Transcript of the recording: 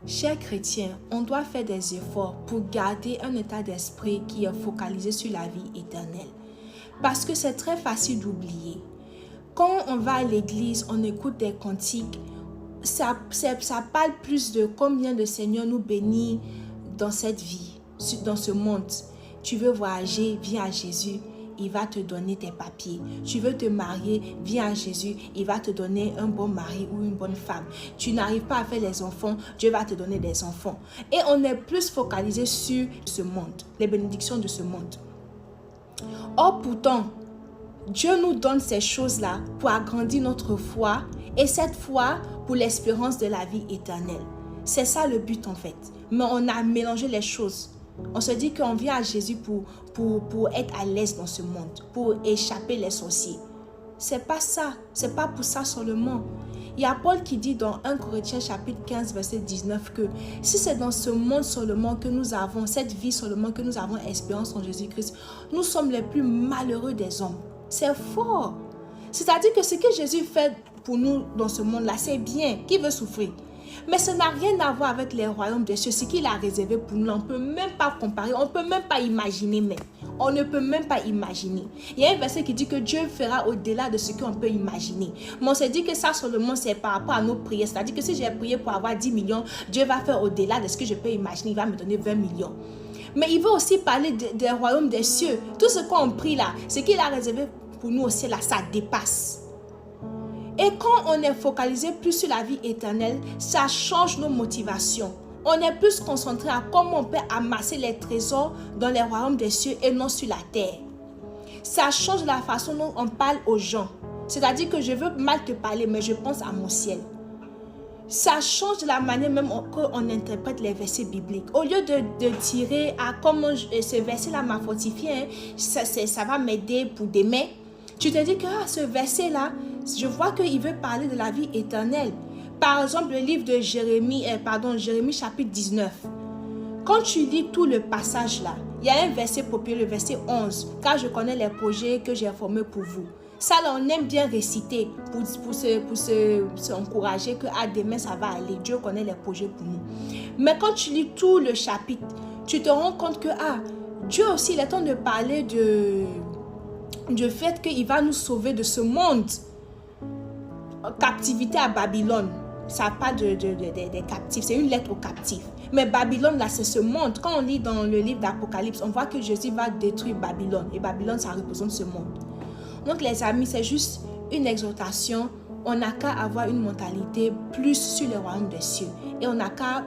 Chers chrétiens, on doit faire des efforts pour garder un état d'esprit qui est focalisé sur la vie éternelle. Parce que c'est très facile d'oublier. Quand on va à l'église, on écoute des cantiques, ça parle plus de combien le Seigneur nous bénit dans cette vie, dans ce monde. Tu veux voyager, viens à Jésus. Il va te donner tes papiers. Tu veux te marier, viens à Jésus, il va te donner un bon mari ou une bonne femme. Tu n'arrives pas à faire les enfants, Dieu va te donner des enfants. Et on est plus focalisé sur ce monde, les bénédictions de ce monde. Or pourtant, Dieu nous donne ces choses-là pour agrandir notre foi et cette foi pour l'espérance de la vie éternelle. C'est ça le but en fait. Mais on a mélangé les choses. On se dit qu'on vient à Jésus pour être à l'aise dans ce monde, pour échapper les sorciers. C'est pas ça, c'est pas pour ça seulement. Il y a Paul qui dit dans 1 Corinthiens chapitre 15 verset 19 que si c'est dans ce monde seulement que nous avons, cette vie seulement que nous avons espérance en Jésus-Christ, nous sommes les plus malheureux des hommes. C'est fort. C'est-à-dire que ce que Jésus fait pour nous dans ce monde-là, c'est bien. Qui veut souffrir? Mais ça n'a rien à voir avec les royaumes des cieux. Ce qu'il a réservé pour nous, on ne peut même pas comparer. On ne peut même pas imaginer même. On ne peut même pas imaginer. Il y a un verset qui dit que Dieu fera au-delà de ce qu'on peut imaginer. Mais on s'est dit que ça seulement c'est par rapport à nos prières. C'est-à-dire que si j'ai prié pour avoir 10 millions, Dieu va faire au-delà de ce que je peux imaginer. Il va me donner 20 millions. Mais il veut aussi parler des royaumes des cieux. Tout ce qu'on prie là, ce qu'il a réservé pour nous aussi là, ça dépasse. Et quand on est focalisé plus sur la vie éternelle, ça change nos motivations. On est plus concentré à comment on peut amasser les trésors dans les royaumes des cieux et non sur la terre. Ça change la façon dont on parle aux gens. C'est-à-dire que je veux mal te parler, mais je pense à mon ciel. Ça change la manière même qu'on interprète les versets bibliques. Au lieu de tirer à comment ce verset-là m'a fortifié, ça va m'aider pour demain. Tu te dis que ce verset-là, je vois qu'il veut parler de la vie éternelle. Par exemple, le livre de Jérémie chapitre 19. Quand tu lis tout le passage là, il y a un verset populaire, le verset 11. Car je connais les projets que j'ai formés pour vous. Ça là, on aime bien réciter pour se encourager que demain ça va aller. Dieu connaît les projets pour nous. Mais quand tu lis tout le chapitre, tu te rends compte que Dieu aussi, il est temps de parler du fait qu'il va nous sauver de ce monde. Captivité à Babylone. Ça parle des captifs. C'est une lettre aux captifs. Mais Babylone, là, c'est ce monde. Quand on lit dans le livre d'Apocalypse, on voit que Jésus va détruire Babylone. Et Babylone, ça représente ce monde. Donc, les amis, c'est juste une exhortation. On n'a qu'à avoir une mentalité plus sur le royaume des cieux. Et on n'a qu'à